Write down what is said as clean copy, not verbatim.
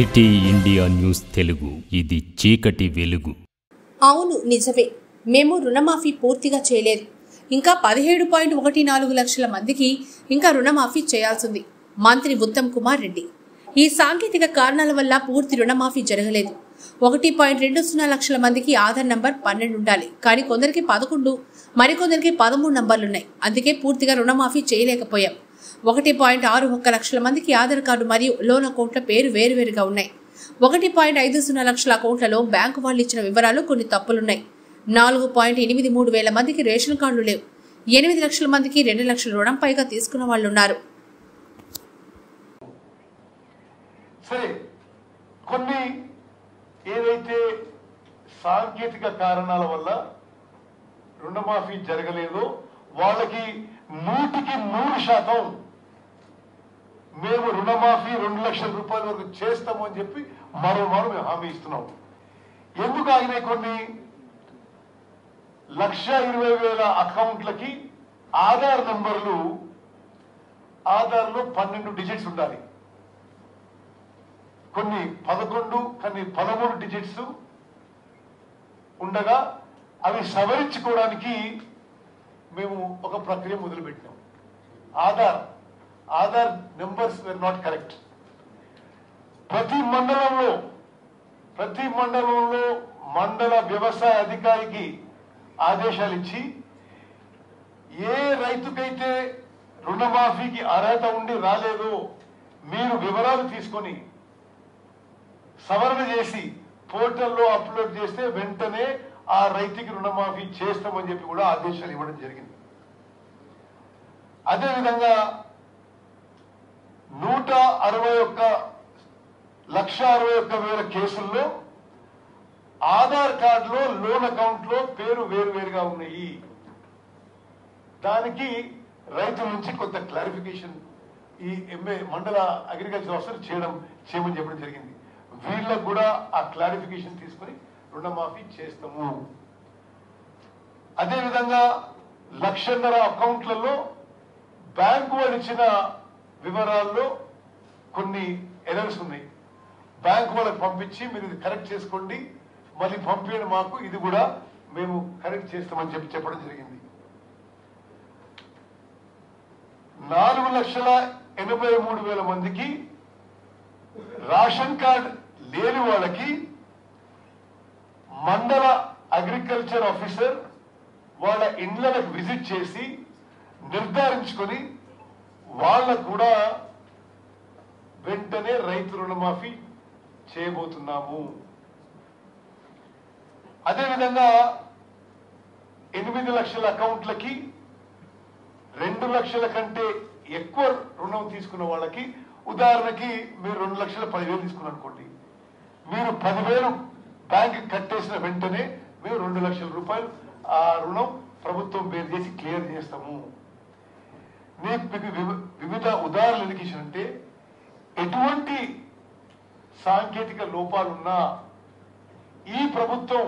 City India news Telugu, ఇది చీకటి వెలుగు. అవును, నిజమే. మేము రుణమాఫీ పూర్తిగా చేయలేదు. ఇంకా 17.14 లక్షల మందికి ఇంకా రుణమాఫీ చేయాల్సింది. మంత్రి ఉత్తమ్ కుమార్ రెడ్డి. ఈ సాంకేతిక కారణాల వల్ల పూర్తి రుణమాఫీ జరగలేదు. 1.20 లక్షల మందికి ఆధార్ నంబర్ 12 ఉండాలి. కానీ కొందరికి 11, మరికొందరికి 13 నంబర్లున్నాయి. అందుకే పూర్తిగా రుణమాఫీ చేయలేకపోయాం. 1.61 లక్షల మందికి ఆధార్ కార్డు మరియు లోన్ అకౌంట్ల పేరు వేరువేరుగా ఉన్నాయి. 1.50 లక్షల అకౌంట్లలో బ్యాంకు వాళ్ళు ఇచ్చిన వివరాలు కొన్ని తప్పులున్నాయి. 4.83 వేల మందికి రేషన్ కార్డులు లేవు. 8 లక్షల మందికి 2 లక్షల రుణం పైగా తీసుకున్న వాళ్ళు ఉన్నారు. సరే, కొన్ని ఏదైతే సాంకేతిక కారణాల వల్ల రుణమాఫీ జరగలేదో వాళ్ళకి 100% మేము రుణమాఫీ 2 లక్షల రూపాయల వరకు చేస్తాము అని చెప్పి మరోమారు మేము హామీ ఇస్తున్నాం. ఎందుకు ఆగినాయి? కొన్ని 1,20,000 అకౌంట్లకి ఆధార్ నంబర్లు, ఆధార్లో 12 డిజిట్స్ ఉండాలి. కొన్ని 11, కొన్ని 13 డిజిట్స్ ఉండగా అవి సవరించుకోవడానికి మేము ఒక ప్రక్రియ మొదలుపెట్టినాం. Aadhaar numbers were not correct. ప్రతి మండలంలో మండల వ్యవసాయ అధికారికి ఆదేశాలు ఇచ్చి, ఏ రైతుకైతే రుణమాఫీకి అర్హత ఉండి రాలేదో మీరు వివరాలు తీసుకొని సవరణ చేసి పోర్టల్లో అప్లోడ్ చేస్తే వెంటనే ఆ రైతుకి రుణమాఫీ చేస్తామని చెప్పి కూడా ఆదేశాలు ఇవ్వడం జరిగింది. అదేవిధంగా 161,61,000 కేసుల్లో ఆధార్ కార్డులో లోన్ అకౌంట్ లో పేరు వేరువేరుగా ఉన్నాయి. దానికి రైతుల నుంచి కొంత క్లారిఫికేషన్ ఈ మండల అగ్రికల్చర్ ఆఫీసర్ చేయమని చెప్పడం జరిగింది. వీళ్ళకు కూడా ఆ క్లారిఫికేషన్ తీసుకుని రుణమాఫీ చేస్తాము. అదేవిధంగా 1,00,000 అకౌంట్లలో బ్యాంకు వాళ్ళు ఇచ్చిన వివరాల్లో కొన్ని ఎర్రర్స్ ఉన్నాయి. బ్యాంకు వాళ్ళకి పంపించి మీరు ఇది కరెక్ట్ చేసుకోండి, మళ్ళీ పంపించండి మాకు, ఇది కూడా మేము కరెక్ట్ చేస్తామని చెప్పడం జరిగింది. 4,83,000 మందికి రేషన్ కార్డ్ లేని వాళ్ళకి మండల అగ్రికల్చర్ ఆఫీసర్ వాళ్ళ ఇండ్లకు విజిట్ చేసి నిర్ధారించుకొని వాళ్ళకు కూడా వెంటనే రైతు రుణమాఫీ చేయబోతున్నాము. అదేవిధంగా 8 లక్షల అకౌంట్లకి 2 లక్షల కంటే ఎక్కువ రుణం తీసుకున్న వాళ్ళకి, ఉదాహరణకి మీరు 2,10,000 తీసుకున్నారు అనుకోండి, మీరు 10,000 బ్యాంక్ కట్టేసిన వెంటనే మేము 2 లక్షల రూపాయలు ఆ రుణం ప్రభుత్వం పేరు చేసి క్లియర్ చేస్తాము. మీకు వివిధ ఉదాహరణలు ఎందుకు ఇచ్చానంటే, ఎటువంటి సాంకేతిక లోపాలున్నా ఈ ప్రభుత్వం